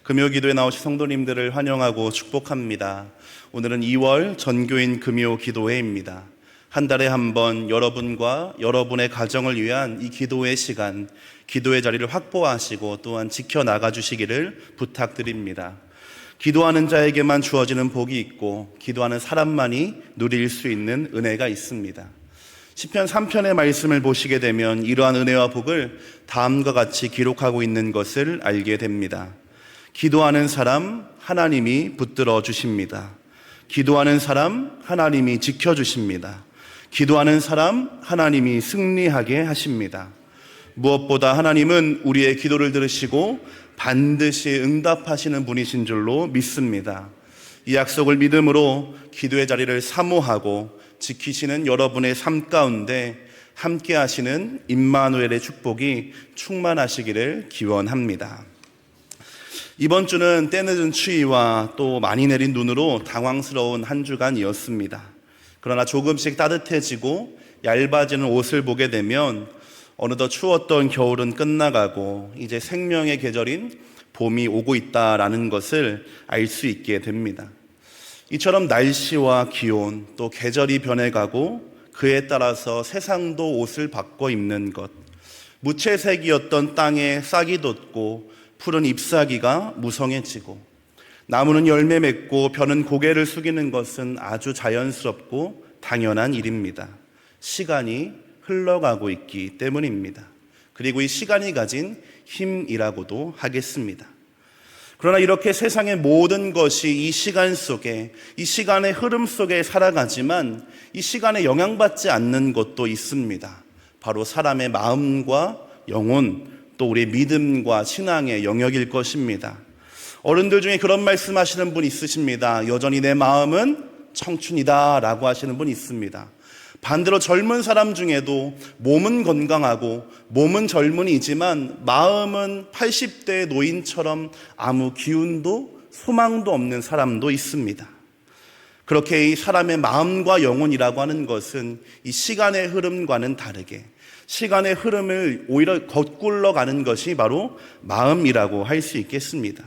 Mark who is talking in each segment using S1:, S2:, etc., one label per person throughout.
S1: 금요기도에 나오신 성도님들을 환영하고 축복합니다. 오늘은 2월 전교인 금요기도회입니다. 한 달에 한 번 여러분과 여러분의 가정을 위한 이 기도의 시간, 기도의 자리를 확보하시고 또한 지켜나가 주시기를 부탁드립니다. 기도하는 자에게만 주어지는 복이 있고 기도하는 사람만이 누릴 수 있는 은혜가 있습니다. 시편 3편의 말씀을 보시게 되면 이러한 은혜와 복을 다음과 같이 기록하고 있는 것을 알게 됩니다. 기도하는 사람 하나님이 붙들어 주십니다. 기도하는 사람 하나님이 지켜주십니다. 기도하는 사람 하나님이 승리하게 하십니다. 무엇보다 하나님은 우리의 기도를 들으시고 반드시 응답하시는 분이신 줄로 믿습니다. 이 약속을 믿음으로 기도의 자리를 사모하고 지키시는 여러분의 삶 가운데 함께 하시는 임마누엘의 축복이 충만하시기를 기원합니다. 이번 주는 때늦은 추위와 또 많이 내린 눈으로 당황스러운 한 주간이었습니다. 그러나 조금씩 따뜻해지고 얇아지는 옷을 보게 되면 어느덧 추웠던 겨울은 끝나가고 이제 생명의 계절인 봄이 오고 있다라는 것을 알 수 있게 됩니다. 이처럼 날씨와 기온 또 계절이 변해가고 그에 따라서 세상도 옷을 바꿔 입는 것, 무채색이었던 땅에 싹이 돋고 푸른 잎사귀가 무성해지고 나무는 열매 맺고 벼는 고개를 숙이는 것은 아주 자연스럽고 당연한 일입니다. 시간이 흘러가고 있기 때문입니다. 그리고 이 시간이 가진 힘이라고도 하겠습니다. 그러나 이렇게 세상의 모든 것이 이 시간 속에, 이 시간의 흐름 속에 살아가지만 이 시간에 영향받지 않는 것도 있습니다. 바로 사람의 마음과 영혼, 또 우리의 믿음과 신앙의 영역일 것입니다. 어른들 중에 그런 말씀하시는 분 있으십니다. 여전히 내 마음은 청춘이다 라고 하시는 분 있습니다. 반대로 젊은 사람 중에도 몸은 건강하고 몸은 젊은이지만 마음은 80대 노인처럼 아무 기운도 소망도 없는 사람도 있습니다. 그렇게 이 사람의 마음과 영혼이라고 하는 것은 이 시간의 흐름과는 다르게 시간의 흐름을 오히려 거꾸러 가는 것이 바로 마음이라고 할 수 있겠습니다.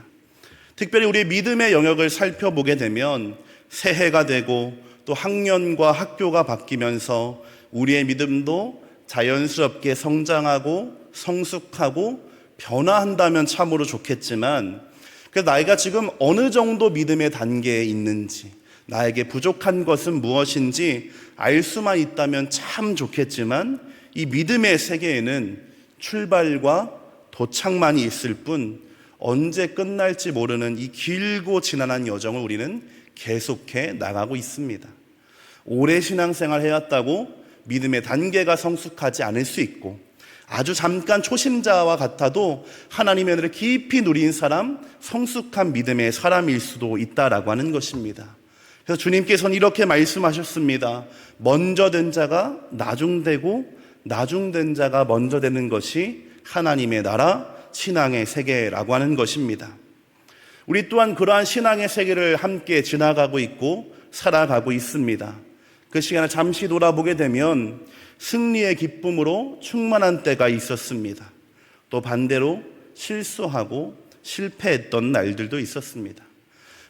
S1: 특별히 우리의 믿음의 영역을 살펴보게 되면 새해가 되고 또 학년과 학교가 바뀌면서 우리의 믿음도 자연스럽게 성장하고 성숙하고 변화한다면 참으로 좋겠지만 나이가 지금 어느 정도 믿음의 단계에 있는지 나에게 부족한 것은 무엇인지 알 수만 있다면 참 좋겠지만 이 믿음의 세계에는 출발과 도착만이 있을 뿐 언제 끝날지 모르는 이 길고 지난한 여정을 우리는 계속해 나가고 있습니다. 오래 신앙생활 해왔다고 믿음의 단계가 성숙하지 않을 수 있고 아주 잠깐 초심자와 같아도 하나님의 은혜를 깊이 누린 사람, 성숙한 믿음의 사람일 수도 있다라고 하는 것입니다. 그래서 주님께서는 이렇게 말씀하셨습니다. 먼저 된 자가 나중되고 나중된 자가 먼저 되는 것이 하나님의 나라, 신앙의 세계라고 하는 것입니다. 우리 또한 그러한 신앙의 세계를 함께 지나가고 있고 살아가고 있습니다. 그 시간을 잠시 돌아보게 되면 승리의 기쁨으로 충만한 때가 있었습니다. 또 반대로 실수하고 실패했던 날들도 있었습니다.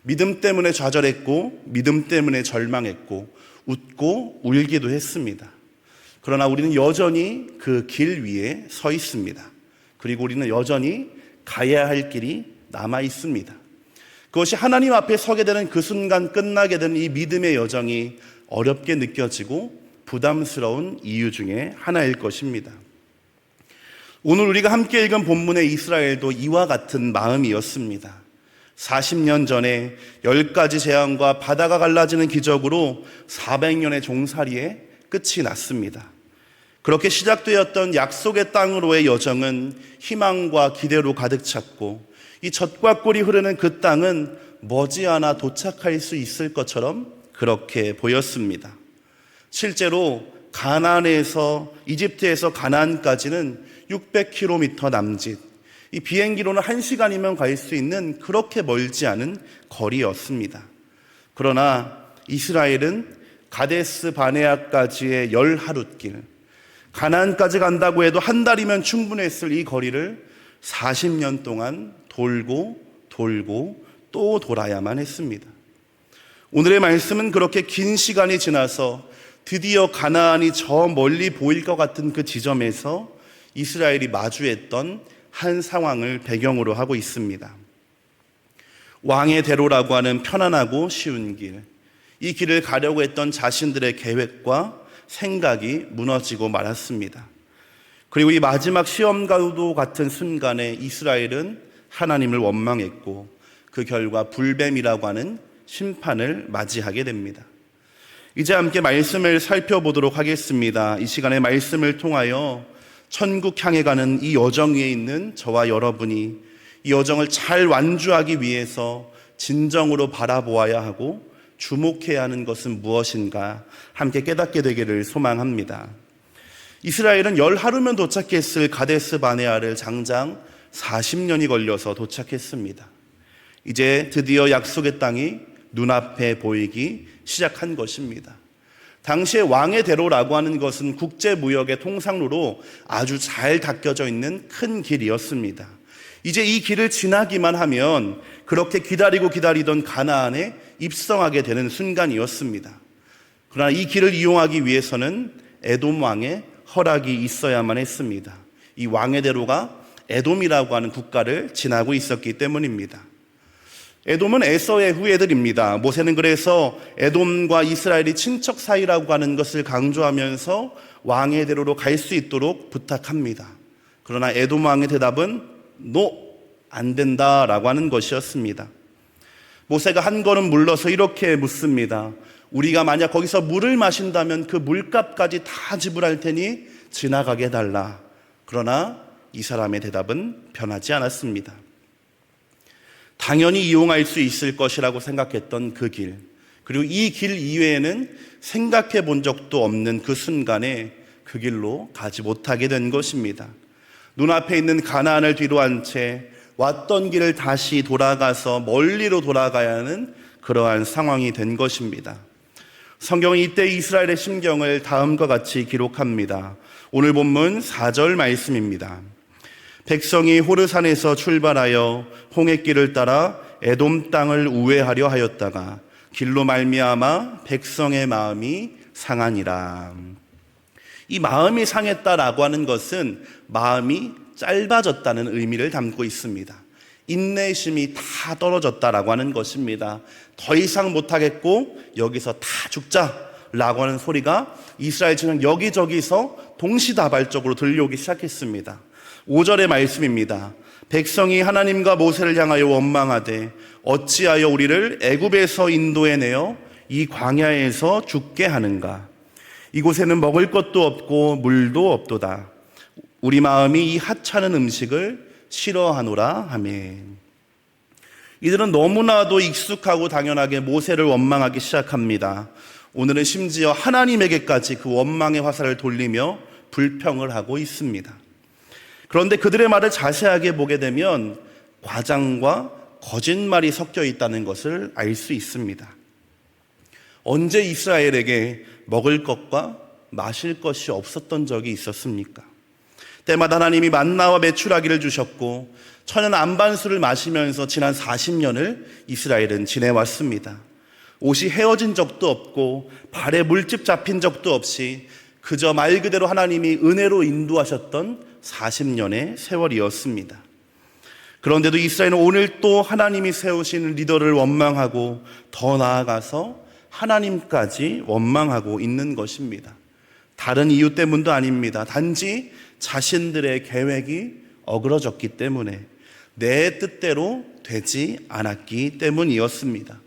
S1: 믿음 때문에 좌절했고 믿음 때문에 절망했고 웃고 울기도 했습니다. 그러나 우리는 여전히 그 길 위에 서 있습니다. 그리고 우리는 여전히 가야 할 길이 남아 있습니다. 그것이 하나님 앞에 서게 되는 그 순간 끝나게 되는 이 믿음의 여정이 어렵게 느껴지고 부담스러운 이유 중에 하나일 것입니다. 오늘 우리가 함께 읽은 본문의 이스라엘도 이와 같은 마음이었습니다. 40년 전에 10가지 재앙과 바다가 갈라지는 기적으로 400년의 종살이에 끝이 났습니다. 그렇게 시작되었던 약속의 땅으로의 여정은 희망과 기대로 가득 찼고 이 젖과 꿀이 흐르는 그 땅은 머지않아 도착할 수 있을 것처럼 그렇게 보였습니다. 실제로 가나안에서 이집트에서 가나안까지는 600km 남짓, 이 비행기로는 1시간이면 갈 수 있는 그렇게 멀지 않은 거리였습니다. 그러나 이스라엘은 가데스 바네아까지의 10하룻길, 가나안까지 간다고 해도 한 달이면 충분했을 이 거리를 40년 동안 돌고 돌고 또 돌아야만 했습니다. 오늘의 말씀은 그렇게 긴 시간이 지나서 드디어 가나안이 저 멀리 보일 것 같은 그 지점에서 이스라엘이 마주했던 한 상황을 배경으로 하고 있습니다. 왕의 대로라고 하는 편안하고 쉬운 길, 이 길을 가려고 했던 자신들의 계획과 생각이 무너지고 말았습니다. 그리고 이 마지막 시험과도 같은 순간에 이스라엘은 하나님을 원망했고 그 결과 불뱀이라고 하는 심판을 맞이하게 됩니다. 이제 함께 말씀을 살펴보도록 하겠습니다. 이 시간에 말씀을 통하여 천국 향해 가는 이 여정 위에 있는 저와 여러분이 이 여정을 잘 완주하기 위해서 진정으로 바라보아야 하고 주목해야 하는 것은 무엇인가 함께 깨닫게 되기를 소망합니다. 이스라엘은 10하루면 도착했을 가데스 바네아를 장장 40년이 걸려서 도착했습니다. 이제 드디어 약속의 땅이 눈앞에 보이기 시작한 것입니다. 당시에 왕의 대로라고 하는 것은 국제무역의 통상로로 아주 잘 닦여져 있는 큰 길이었습니다. 이제 이 길을 지나기만 하면 그렇게 기다리던 가나안에 입성하게 되는 순간이었습니다. 그러나 이 길을 이용하기 위해서는 에돔 왕의 허락이 있어야만 했습니다. 이 왕의 대로가 에돔이라고 하는 국가를 지나고 있었기 때문입니다. 에돔은 에서의 후예들입니다. 모세는 그래서 에돔과 이스라엘이 친척 사이라고 하는 것을 강조하면서 왕의 대로로 갈 수 있도록 부탁합니다. 그러나 에돔 왕의 대답은 노, 안 된다라고 하는 것이었습니다. 모세가 한 걸음 물러서 이렇게 묻습니다. 우리가 만약 거기서 물을 마신다면 그 물값까지 다 지불할 테니 지나가게 해달라. 그러나 이 사람의 대답은 변하지 않았습니다. 당연히 이용할 수 있을 것이라고 생각했던 그 길, 그리고 이 길 이외에는 생각해 본 적도 없는 그 순간에 그 길로 가지 못하게 된 것입니다. 눈앞에 있는 가나안을 뒤로한 채 왔던 길을 다시 돌아가서 멀리로 돌아가야 하는 그러한 상황이 된 것입니다. 성경은 이때 이스라엘의 심경을 다음과 같이 기록합니다. 오늘 본문 4절 말씀입니다. 백성이 호르산에서 출발하여 홍해길을 따라 에돔 땅을 우회하려 하였다가 길로 말미암아 백성의 마음이 상하니라. 이 마음이 상했다라고 하는 것은 마음이 짧아졌다는 의미를 담고 있습니다. 인내심이 다 떨어졌다라고 하는 것입니다. 더 이상 못하겠고 여기서 다 죽자라고 하는 소리가 이스라엘 진영 여기저기서 동시다발적으로 들려오기 시작했습니다. 5절의 말씀입니다. 백성이 하나님과 모세를 향하여 원망하되 어찌하여 우리를 애굽에서 인도해내어 이 광야에서 죽게 하는가. 이곳에는 먹을 것도 없고 물도 없도다. 우리 마음이 이 하찮은 음식을 싫어하노라 아멘. 이들은 너무나도 익숙하고 당연하게 모세를 원망하기 시작합니다. 오늘은 심지어 하나님에게까지 그 원망의 화살을 돌리며 불평을 하고 있습니다. 그런데 그들의 말을 자세하게 보게 되면 과장과 거짓말이 섞여 있다는 것을 알 수 있습니다. 언제 이스라엘에게 먹을 것과 마실 것이 없었던 적이 있었습니까? 때마다 하나님이 만나와 메추라기를 주셨고 천연 안반수를 마시면서 지난 40년을 이스라엘은 지내왔습니다. 옷이 헤어진 적도 없고 발에 물집 잡힌 적도 없이 그저 말 그대로 하나님이 은혜로 인도하셨던 40년의 세월이었습니다. 그런데도 이스라엘은 오늘 또 하나님이 세우신 리더를 원망하고 더 나아가서 하나님까지 원망하고 있는 것입니다. 다른 이유 때문도 아닙니다. 단지 자신들의 계획이 어그러졌기 때문에 내 뜻대로 되지 않았기 때문이었습니다.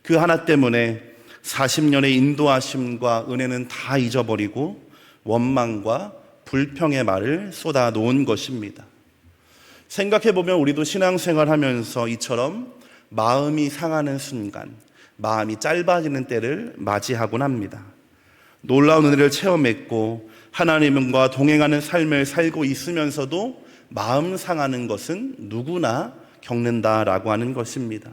S1: 그 하나 때문에 40년의 인도하심과 은혜는 다 잊어버리고 원망과 불평의 말을 쏟아 놓은 것입니다. 생각해보면 우리도 신앙생활 하면서 이처럼 마음이 상하는 순간, 마음이 짧아지는 때를 맞이하곤 합니다. 놀라운 은혜를 체험했고 하나님과 동행하는 삶을 살고 있으면서도 마음 상하는 것은 누구나 겪는다라고 하는 것입니다.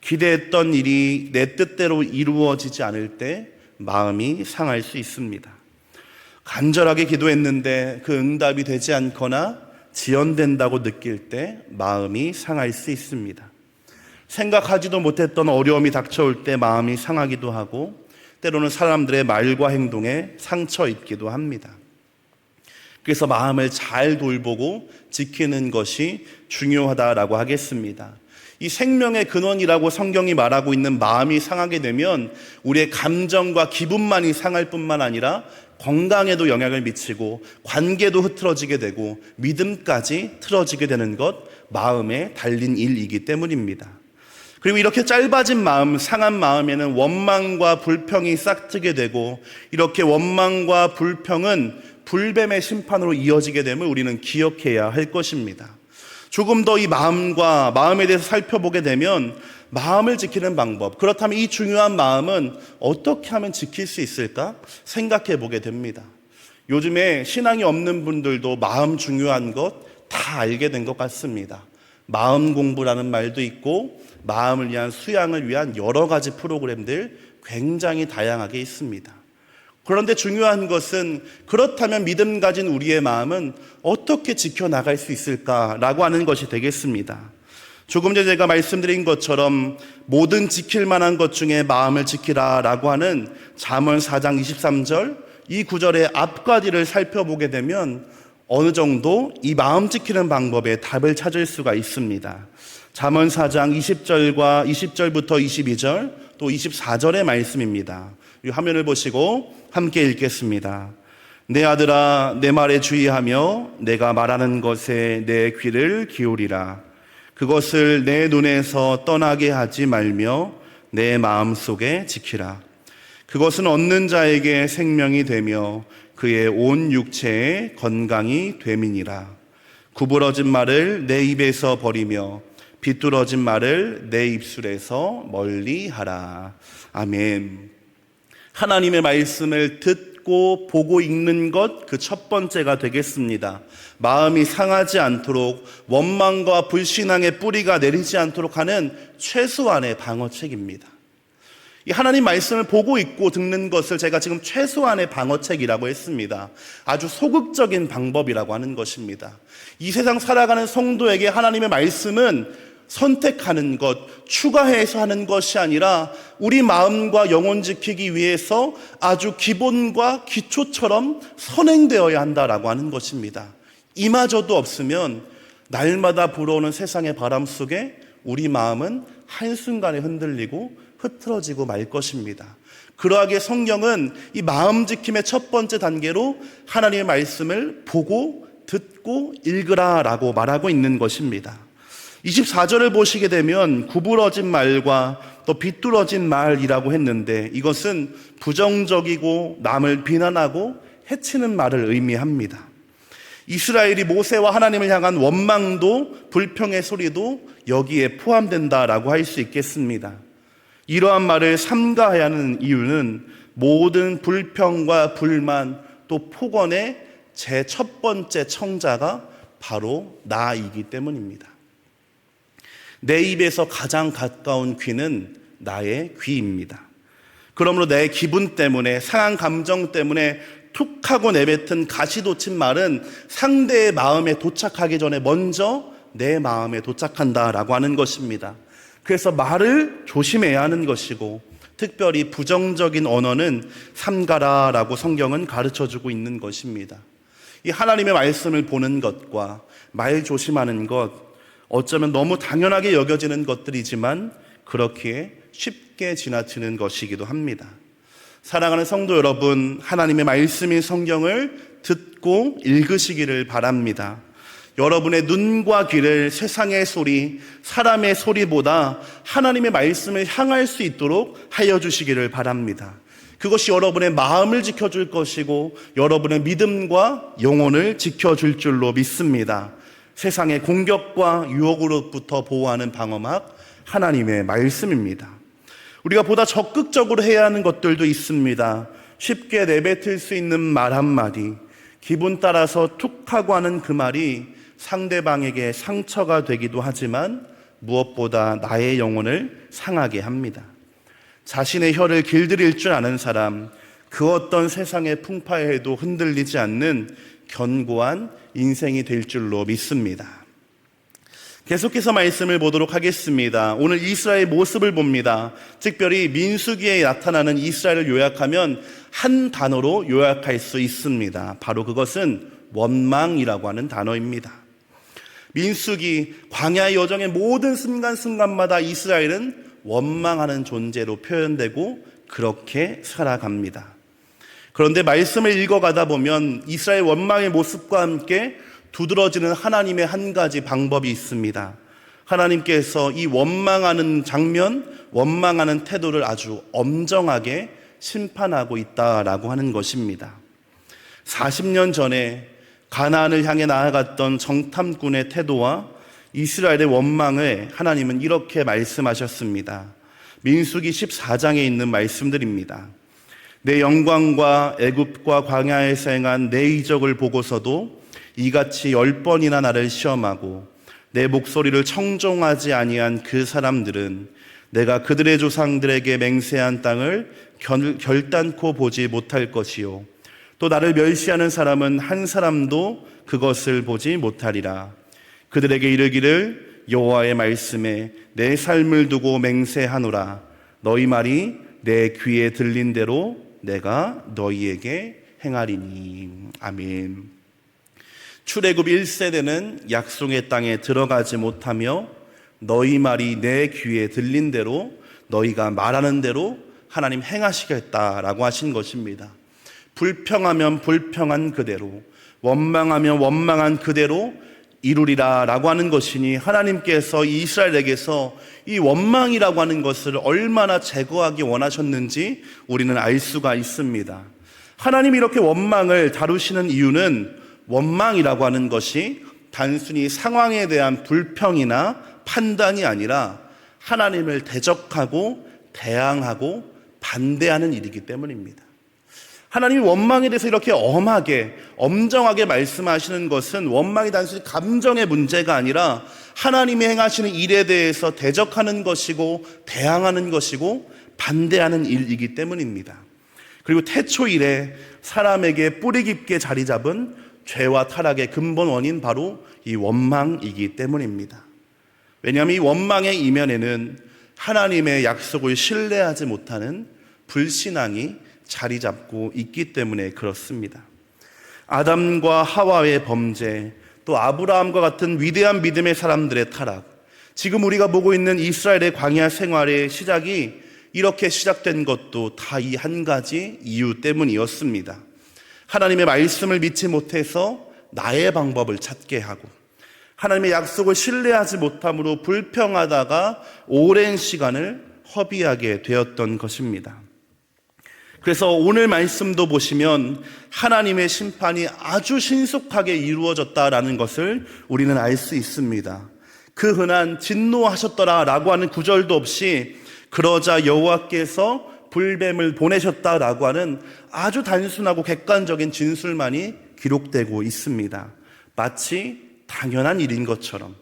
S1: 기대했던 일이 내 뜻대로 이루어지지 않을 때 마음이 상할 수 있습니다. 간절하게 기도했는데 그 응답이 되지 않거나 지연된다고 느낄 때 마음이 상할 수 있습니다. 생각하지도 못했던 어려움이 닥쳐올 때 마음이 상하기도 하고 때로는 사람들의 말과 행동에 상처 입기도 합니다. 그래서 마음을 잘 돌보고 지키는 것이 중요하다라고 하겠습니다. 이 생명의 근원이라고 성경이 말하고 있는 마음이 상하게 되면 우리의 감정과 기분만이 상할 뿐만 아니라 건강에도 영향을 미치고 관계도 흐트러지게 되고 믿음까지 틀어지게 되는 것, 마음에 달린 일이기 때문입니다. 그리고 이렇게 짧아진 마음, 상한 마음에는 원망과 불평이 싹트게 되고 이렇게 원망과 불평은 불뱀의 심판으로 이어지게 됨을 우리는 기억해야 할 것입니다. 조금 더 이 마음에 대해서 살펴보게 되면 마음을 지키는 방법, 그렇다면 이 중요한 마음은 어떻게 하면 지킬 수 있을까 생각해 보게 됩니다. 요즘에 신앙이 없는 분들도 마음 중요한 것 다 알게 된 것 같습니다. 마음 공부라는 말도 있고 마음을 위한 수양을 위한 여러 가지 프로그램들 굉장히 다양하게 있습니다. 그런데 중요한 것은 그렇다면 믿음 가진 우리의 마음은 어떻게 지켜나갈 수 있을까라고 하는 것이 되겠습니다. 조금 전에 제가 말씀드린 것처럼 모든 지킬 만한 것 중에 마음을 지키라라고 하는 잠언 4장 23절 이 구절의 앞과뒤를 살펴보게 되면 어느 정도 이 마음 지키는 방법에 답을 찾을 수가 있습니다. 잠언 4장 20절부터 22절 또 24절의 말씀입니다. 이 화면을 보시고 함께 읽겠습니다. 내 아들아 내 말에 주의하며 내가 말하는 것에 내 귀를 기울이라. 그것을 내 눈에서 떠나게 하지 말며 내 마음속에 지키라. 그것은 얻는 자에게 생명이 되며 그의 온 육체에 건강이 됨이니라. 구부러진 말을 내 입에서 버리며 비뚤어진 말을 내 입술에서 멀리하라. 아멘. 하나님의 말씀을 듣고 보고 읽는 것 그 첫 번째가 되겠습니다. 마음이 상하지 않도록 원망과 불신앙의 뿌리가 내리지 않도록 하는 최소한의 방어책입니다. 이 하나님 말씀을 보고 읽고 듣는 것을 제가 지금 최소한의 방어책이라고 했습니다. 아주 소극적인 방법이라고 하는 것입니다. 이 세상 살아가는 성도에게 하나님의 말씀은 선택하는 것, 추가해서 하는 것이 아니라 우리 마음과 영혼 지키기 위해서 아주 기본과 기초처럼 선행되어야 한다라고 하는 것입니다. 이마저도 없으면 날마다 불어오는 세상의 바람 속에 우리 마음은 한순간에 흔들리고 흐트러지고 말 것입니다. 그러하기에 성경은 이 마음 지킴의 첫 번째 단계로 하나님의 말씀을 보고 듣고 읽으라라고 말하고 있는 것입니다. 24절을 보시게 되면 구부러진 말과 또 비뚤어진 말이라고 했는데 이것은 부정적이고 남을 비난하고 해치는 말을 의미합니다. 이스라엘이 모세와 하나님을 향한 원망도 불평의 소리도 여기에 포함된다라고 할 수 있겠습니다. 이러한 말을 삼가해야 하는 이유는 모든 불평과 불만 또 폭언의 제 첫 번째 청자가 바로 나이기 때문입니다. 내 입에서 가장 가까운 귀는 나의 귀입니다. 그러므로 내 기분 때문에 상한 감정 때문에 툭 하고 내뱉은 가시돋친 말은 상대의 마음에 도착하기 전에 먼저 내 마음에 도착한다라고 하는 것입니다. 그래서 말을 조심해야 하는 것이고 특별히 부정적인 언어는 삼가라라고 성경은 가르쳐주고 있는 것입니다. 이 하나님의 말씀을 보는 것과 말 조심하는 것 어쩌면 너무 당연하게 여겨지는 것들이지만 그렇기에 쉽게 지나치는 것이기도 합니다. 사랑하는 성도 여러분, 하나님의 말씀인 성경을 듣고 읽으시기를 바랍니다. 여러분의 눈과 귀를 세상의 소리, 사람의 소리보다 하나님의 말씀을 향할 수 있도록 하여 주시기를 바랍니다. 그것이 여러분의 마음을 지켜줄 것이고 여러분의 믿음과 영혼을 지켜줄 줄로 믿습니다. 세상의 공격과 유혹으로부터 보호하는 방어막 하나님의 말씀입니다. 우리가 보다 적극적으로 해야 하는 것들도 있습니다. 쉽게 내뱉을 수 있는 말 한마디, 기분 따라서 툭 하고 하는 그 말이 상대방에게 상처가 되기도 하지만 무엇보다 나의 영혼을 상하게 합니다. 자신의 혀를 길들일 줄 아는 사람, 그 어떤 세상의 풍파에도 흔들리지 않는 견고한 인생이 될 줄로 믿습니다. 계속해서 말씀을 보도록 하겠습니다. 오늘 이스라엘의 모습을 봅니다. 특별히 민수기에 나타나는 이스라엘을 요약하면 한 단어로 요약할 수 있습니다. 바로 그것은 원망이라고 하는 단어입니다. 민수기 광야의 여정의 모든 순간순간마다 이스라엘은 원망하는 존재로 표현되고 그렇게 살아갑니다. 그런데 말씀을 읽어가다 보면 이스라엘 원망의 모습과 함께 두드러지는 하나님의 한 가지 방법이 있습니다. 하나님께서 이 원망하는 장면, 원망하는 태도를 아주 엄정하게 심판하고 있다라고 하는 것입니다. 40년 전에 가나안을 향해 나아갔던 정탐꾼의 태도와 이스라엘의 원망을 하나님은 이렇게 말씀하셨습니다. 민수기 14장에 있는 말씀들입니다. 내 영광과 애굽과 광야에서 행한 내 이적을 보고서도 이같이 10번이나 나를 시험하고 내 목소리를 청종하지 아니한 그 사람들은 내가 그들의 조상들에게 맹세한 땅을 결단코 보지 못할 것이요 또 나를 멸시하는 사람은 한 사람도 그것을 보지 못하리라. 그들에게 이르기를 여호와의 말씀에 내 삶을 두고 맹세하노라. 너희 말이 내 귀에 들린 대로 내가 너희에게 행하리니. 아멘. 출애굽 1세대는 약속의 땅에 들어가지 못하며 너희 말이 내 귀에 들린 대로 너희가 말하는 대로 하나님 행하시겠다라고 하신 것입니다. 불평하면 불평한 그대로, 원망하면 원망한 그대로 이루리라 라고 하는 것이니 하나님께서 이스라엘에게서 이 원망이라고 하는 것을 얼마나 제거하기 원하셨는지 우리는 알 수가 있습니다. 하나님이 이렇게 원망을 다루시는 이유는 원망이라고 하는 것이 단순히 상황에 대한 불평이나 판단이 아니라 하나님을 대적하고 대항하고 반대하는 일이기 때문입니다. 하나님이 원망에 대해서 이렇게 엄하게 엄정하게 말씀하시는 것은 원망이 단순히 감정의 문제가 아니라 하나님이 행하시는 일에 대해서 대적하는 것이고 대항하는 것이고 반대하는 일이기 때문입니다. 그리고 태초 이래 사람에게 뿌리 깊게 자리 잡은 죄와 타락의 근본 원인 바로 이 원망이기 때문입니다. 왜냐하면 이 원망의 이면에는 하나님의 약속을 신뢰하지 못하는 불신앙이 자리 잡고 있기 때문에 그렇습니다. 아담과 하와의 범죄, 또 아브라함과 같은 위대한 믿음의 사람들의 타락, 지금 우리가 보고 있는 이스라엘의 광야 생활의 시작이 이렇게 시작된 것도 다 이 한 가지 이유 때문이었습니다. 하나님의 말씀을 믿지 못해서 나의 방법을 찾게 하고 하나님의 약속을 신뢰하지 못함으로 불평하다가 오랜 시간을 허비하게 되었던 것입니다. 그래서 오늘 말씀도 보시면 하나님의 심판이 아주 신속하게 이루어졌다라는 것을 우리는 알 수 있습니다. 그 흔한 진노하셨더라라고 하는 구절도 없이 그러자 여호와께서 불뱀을 보내셨다라고 하는 아주 단순하고 객관적인 진술만이 기록되고 있습니다. 마치 당연한 일인 것처럼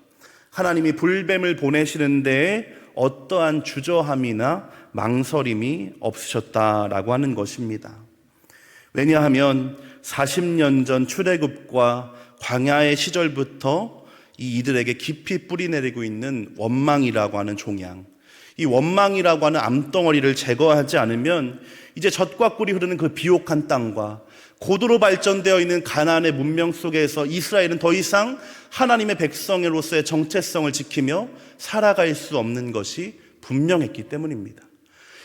S1: 하나님이 불뱀을 보내시는 데에 어떠한 주저함이나 망설임이 없으셨다라고 하는 것입니다. 왜냐하면 40년 전 출애굽과 광야의 시절부터 이들에게 깊이 뿌리내리고 있는 원망이라고 하는 종양, 이 원망이라고 하는 암덩어리를 제거하지 않으면 이제 젖과 꿀이 흐르는 그 비옥한 땅과 고도로 발전되어 있는 가나안의 문명 속에서 이스라엘은 더 이상 하나님의 백성으로서의 정체성을 지키며 살아갈 수 없는 것이 분명했기 때문입니다.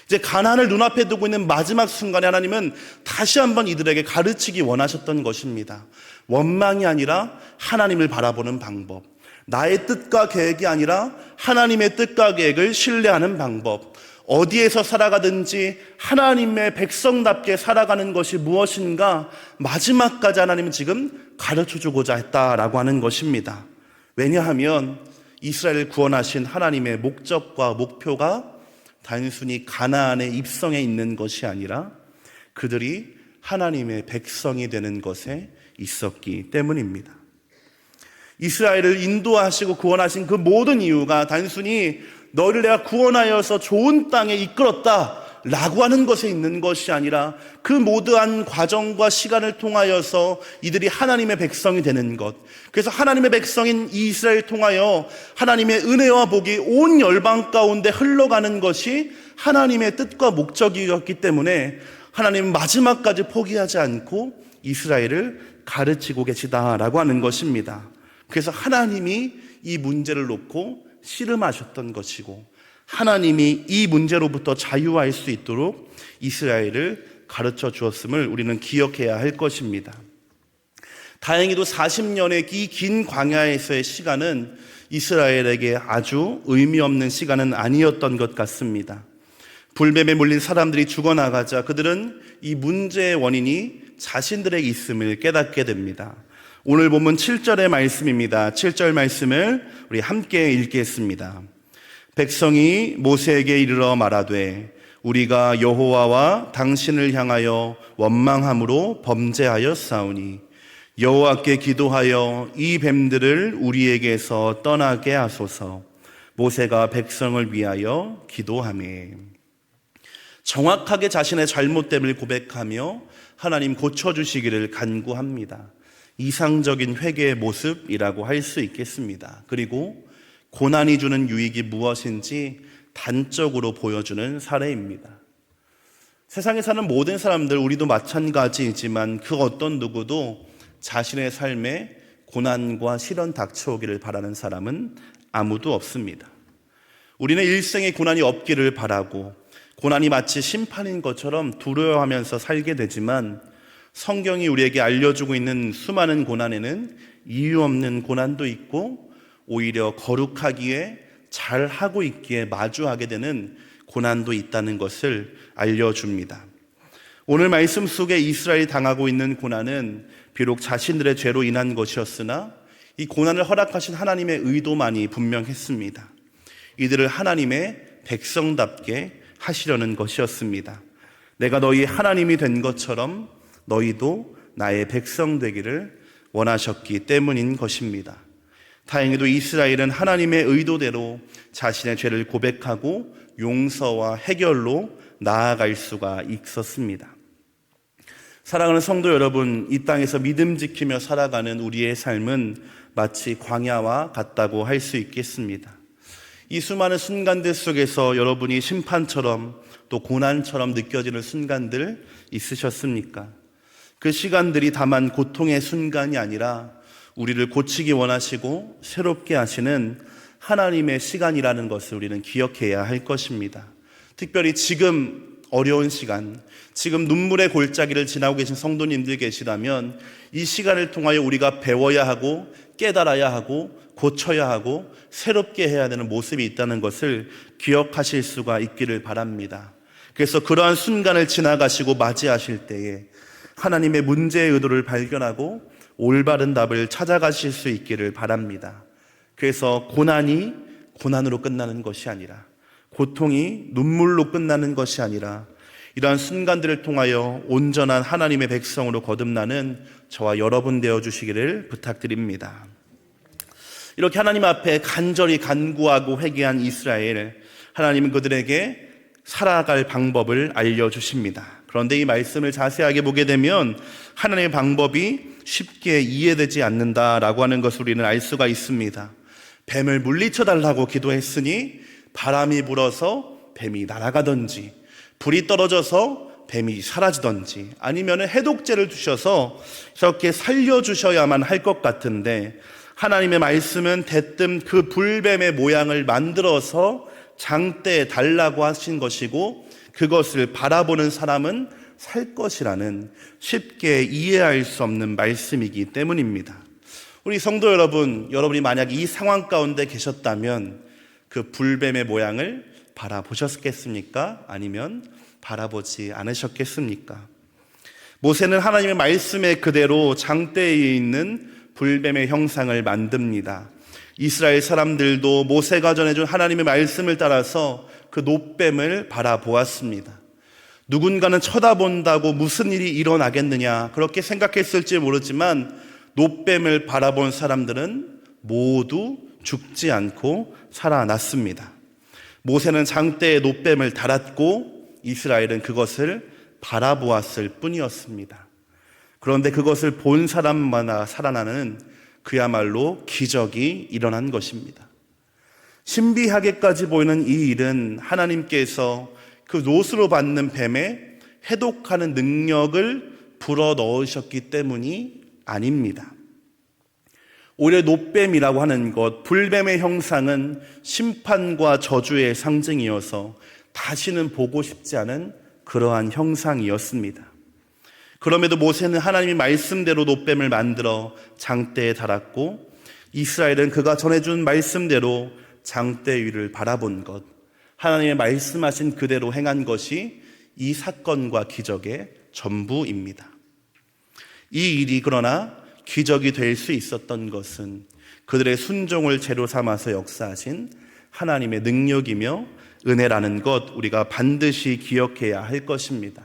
S1: 이제 가나안을 눈앞에 두고 있는 마지막 순간에 하나님은 다시 한번 이들에게 가르치기 원하셨던 것입니다. 원망이 아니라 하나님을 바라보는 방법, 나의 뜻과 계획이 아니라 하나님의 뜻과 계획을 신뢰하는 방법, 어디에서 살아가든지 하나님의 백성답게 살아가는 것이 무엇인가 마지막까지 하나님은 지금 가르쳐주고자 했다라고 하는 것입니다. 왜냐하면 이스라엘을 구원하신 하나님의 목적과 목표가 단순히 가나안의 입성에 있는 것이 아니라 그들이 하나님의 백성이 되는 것에 있었기 때문입니다. 이스라엘을 인도하시고 구원하신 그 모든 이유가 단순히 너를 내가 구원하여서 좋은 땅에 이끌었다 라고 하는 것에 있는 것이 아니라 그 모든 과정과 시간을 통하여서 이들이 하나님의 백성이 되는 것, 그래서 하나님의 백성인 이스라엘 통하여 하나님의 은혜와 복이 온 열방 가운데 흘러가는 것이 하나님의 뜻과 목적이었기 때문에 하나님은 마지막까지 포기하지 않고 이스라엘을 가르치고 계시다라고 하는 것입니다. 그래서 하나님이 이 문제를 놓고 씨름하셨던 것이고, 하나님이 이 문제로부터 자유할 수 있도록 이스라엘을 가르쳐 주었음을 우리는 기억해야 할 것입니다. 다행히도 40년의 이 긴 광야에서의 시간은 이스라엘에게 아주 의미 없는 시간은 아니었던 것 같습니다. 불뱀에 물린 사람들이 죽어나가자 그들은 이 문제의 원인이 자신들에게 있음을 깨닫게 됩니다. 오늘 본문 7절의 말씀입니다. 7절 말씀을 우리 함께 읽겠습니다. 백성이 모세에게 이르러 말하되 우리가 여호와와 당신을 향하여 원망함으로 범죄하였사오니 여호와께 기도하여 이 뱀들을 우리에게서 떠나게 하소서. 모세가 백성을 위하여 기도하매. 정확하게 자신의 잘못됨을 고백하며 하나님 고쳐주시기를 간구합니다. 이상적인 회개의 모습이라고 할 수 있겠습니다. 그리고 고난이 주는 유익이 무엇인지 단적으로 보여주는 사례입니다. 세상에 사는 모든 사람들, 우리도 마찬가지이지만 그 어떤 누구도 자신의 삶에 고난과 시련 닥쳐오기를 바라는 사람은 아무도 없습니다. 우리는 일생에 고난이 없기를 바라고 고난이 마치 심판인 것처럼 두려워하면서 살게 되지만 성경이 우리에게 알려주고 있는 수많은 고난에는 이유 없는 고난도 있고 오히려 거룩하기에 잘하고 있기에 마주하게 되는 고난도 있다는 것을 알려줍니다. 오늘 말씀 속에 이스라엘이 당하고 있는 고난은 비록 자신들의 죄로 인한 것이었으나 이 고난을 허락하신 하나님의 의도만이 분명했습니다. 이들을 하나님의 백성답게 하시려는 것이었습니다. 내가 너희 하나님이 된 것처럼 너희도 나의 백성 되기를 원하셨기 때문인 것입니다. 다행히도 이스라엘은 하나님의 의도대로 자신의 죄를 고백하고 용서와 해결로 나아갈 수가 있었습니다. 사랑하는 성도 여러분, 이 땅에서 믿음 지키며 살아가는 우리의 삶은 마치 광야와 같다고 할 수 있겠습니다. 이 수많은 순간들 속에서 여러분이 심판처럼 또 고난처럼 느껴지는 순간들 있으셨습니까? 그 시간들이 다만 고통의 순간이 아니라 우리를 고치기 원하시고 새롭게 하시는 하나님의 시간이라는 것을 우리는 기억해야 할 것입니다. 특별히 지금 어려운 시간, 지금 눈물의 골짜기를 지나고 계신 성도님들 계시다면 이 시간을 통하여 우리가 배워야 하고 깨달아야 하고 고쳐야 하고 새롭게 해야 되는 모습이 있다는 것을 기억하실 수가 있기를 바랍니다. 그래서 그러한 순간을 지나가시고 맞이하실 때에 하나님의 문제의 의도를 발견하고 올바른 답을 찾아가실 수 있기를 바랍니다. 그래서 고난이 고난으로 끝나는 것이 아니라, 고통이 눈물로 끝나는 것이 아니라 이러한 순간들을 통하여 온전한 하나님의 백성으로 거듭나는 저와 여러분 되어주시기를 부탁드립니다. 이렇게 하나님 앞에 간절히 간구하고 회개한 이스라엘, 하나님은 그들에게 살아갈 방법을 알려주십니다. 그런데 이 말씀을 자세하게 보게 되면 하나님의 방법이 쉽게 이해되지 않는다라고 하는 것을 우리는 알 수가 있습니다. 뱀을 물리쳐달라고 기도했으니 바람이 불어서 뱀이 날아가든지, 불이 떨어져서 뱀이 사라지든지, 아니면 해독제를 주셔서 이렇게 살려주셔야만 할 것 같은데, 하나님의 말씀은 대뜸 그 불뱀의 모양을 만들어서 장대에 달라고 하신 것이고 그것을 바라보는 사람은 살 것이라는 쉽게 이해할 수 없는 말씀이기 때문입니다. 우리 성도 여러분, 여러분이 만약 이 상황 가운데 계셨다면 그 불뱀의 모양을 바라보셨겠습니까? 아니면 바라보지 않으셨겠습니까? 모세는 하나님의 말씀에 그대로 장대에 있는 불뱀의 형상을 만듭니다. 이스라엘 사람들도 모세가 전해준 하나님의 말씀을 따라서 그 놋뱀을 바라보았습니다. 누군가는 쳐다본다고 무슨 일이 일어나겠느냐 그렇게 생각했을지 모르지만 놋뱀을 바라본 사람들은 모두 죽지 않고 살아났습니다. 모세는 장대에 놋뱀을 달았고 이스라엘은 그것을 바라보았을 뿐이었습니다. 그런데 그것을 본 사람마다 살아나는 그야말로 기적이 일어난 것입니다. 신비하게까지 보이는 이 일은 하나님께서 그 롯으로 받는 뱀에 해독하는 능력을 불어넣으셨기 때문이 아닙니다. 오히려 놋뱀이라고 하는 것, 불뱀의 형상은 심판과 저주의 상징이어서 다시는 보고 싶지 않은 그러한 형상이었습니다. 그럼에도 모세는 하나님의 말씀대로 놋뱀을 만들어 장대에 달았고, 이스라엘은 그가 전해준 말씀대로 장대 위를 바라본 것, 하나님의 말씀하신 그대로 행한 것이 이 사건과 기적의 전부입니다. 이 일이 그러나 기적이 될 수 있었던 것은 그들의 순종을 재료 삼아서 역사하신 하나님의 능력이며 은혜라는 것, 우리가 반드시 기억해야 할 것입니다.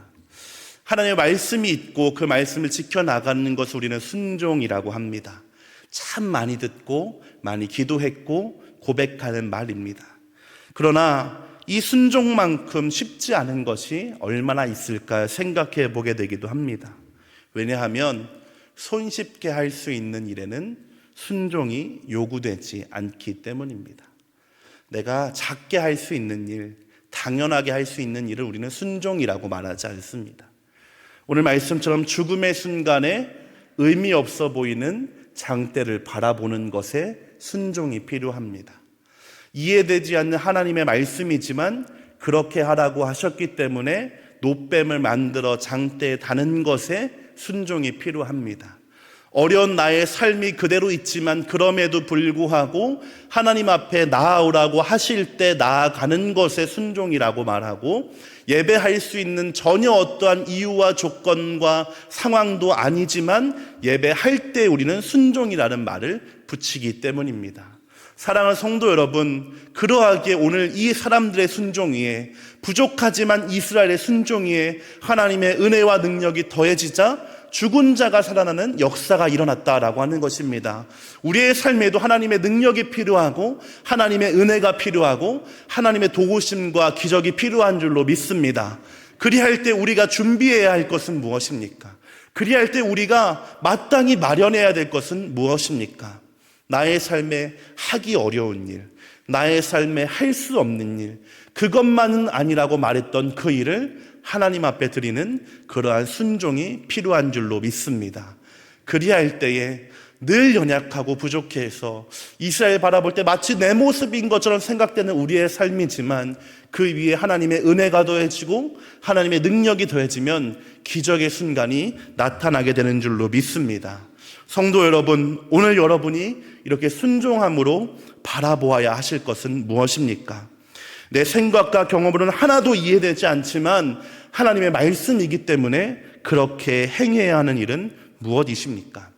S1: 하나님의 말씀이 있고 그 말씀을 지켜나가는 것을 우리는 순종이라고 합니다. 참 많이 듣고 많이 기도했고 고백하는 말입니다. 그러나 이 순종만큼 쉽지 않은 것이 얼마나 있을까 생각해 보게 되기도 합니다. 왜냐하면 손쉽게 할 수 있는 일에는 순종이 요구되지 않기 때문입니다. 내가 작게 할 수 있는 일, 당연하게 할 수 있는 일을 우리는 순종이라고 말하지 않습니다. 오늘 말씀처럼 죽음의 순간에 의미 없어 보이는 장대를 바라보는 것에 순종이 필요합니다. 이해되지 않는 하나님의 말씀이지만 그렇게 하라고 하셨기 때문에 놋뱀을 만들어 장대에 다는 것에 순종이 필요합니다. 어려운 나의 삶이 그대로 있지만 그럼에도 불구하고 하나님 앞에 나아오라고 하실 때 나아가는 것에 순종이라고 말하고, 예배할 수 있는 전혀 어떠한 이유와 조건과 상황도 아니지만 예배할 때 우리는 순종이라는 말을 붙이기 때문입니다. 사랑하는 성도 여러분, 그러하기에 오늘 이 사람들의 순종 위에, 부족하지만 이스라엘의 순종 위에 하나님의 은혜와 능력이 더해지자 죽은 자가 살아나는 역사가 일어났다라고 하는 것입니다. 우리의 삶에도 하나님의 능력이 필요하고 하나님의 은혜가 필요하고 하나님의 도우심과 기적이 필요한 줄로 믿습니다. 그리할 때 우리가 준비해야 할 것은 무엇입니까? 그리할 때 우리가 마땅히 마련해야 될 것은 무엇입니까? 나의 삶에 하기 어려운 일, 나의 삶에 할 수 없는 일, 그것만은 아니라고 말했던 그 일을 하나님 앞에 드리는 그러한 순종이 필요한 줄로 믿습니다. 그리할 때에 늘 연약하고 부족해서 이스라엘 바라볼 때 마치 내 모습인 것처럼 생각되는 우리의 삶이지만 그 위에 하나님의 은혜가 더해지고 하나님의 능력이 더해지면 기적의 순간이 나타나게 되는 줄로 믿습니다. 성도 여러분, 오늘 여러분이 이렇게 순종함으로 바라보아야 하실 것은 무엇입니까? 내 생각과 경험으로는 하나도 이해되지 않지만 하나님의 말씀이기 때문에 그렇게 행해야 하는 일은 무엇이십니까?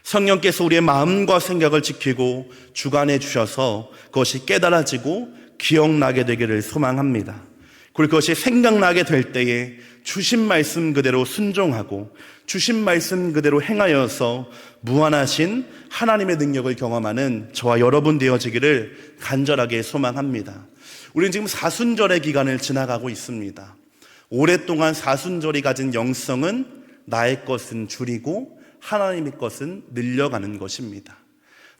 S1: 성령께서 우리의 마음과 생각을 지키고 주관해 주셔서 그것이 깨달아지고 기억나게 되기를 소망합니다. 그리고 그것이 생각나게 될 때에 주신 말씀 그대로 순종하고 주신 말씀 그대로 행하여서 무한하신 하나님의 능력을 경험하는 저와 여러분 되어지기를 간절하게 소망합니다. 우리는 지금 사순절의 기간을 지나가고 있습니다. 오랫동안 사순절이 가진 영성은 나의 것은 줄이고 하나님의 것은 늘려가는 것입니다.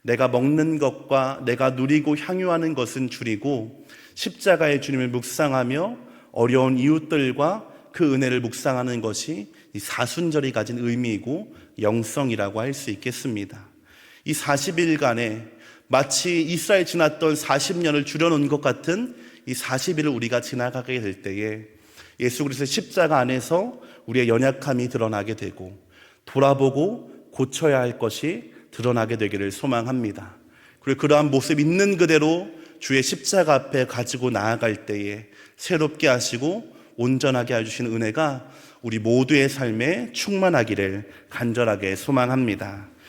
S1: 내가 먹는 것과 내가 누리고 향유하는 것은 줄이고 십자가의 주님을 묵상하며 어려운 이웃들과 그 은혜를 묵상하는 것이 이 사순절이 가진 의미이고 영성이라고 할 수 있겠습니다. 이 40일간에 마치 이스라엘 지났던 40년을 줄여놓은 것 같은 이 40일을 우리가 지나가게 될 때에 예수 그리스도의 십자가 안에서 우리의 연약함이 드러나게 되고 돌아보고 고쳐야 할 것이 드러나게 되기를 소망합니다. 그리고 그러한 모습 있는 그대로 주의 십자가 앞에 가지고 나아갈 때에 새롭게 하시고 온전하게 해주시는 은혜가 우리 모두의 삶에 충만하기를 간절하게 소망합니다.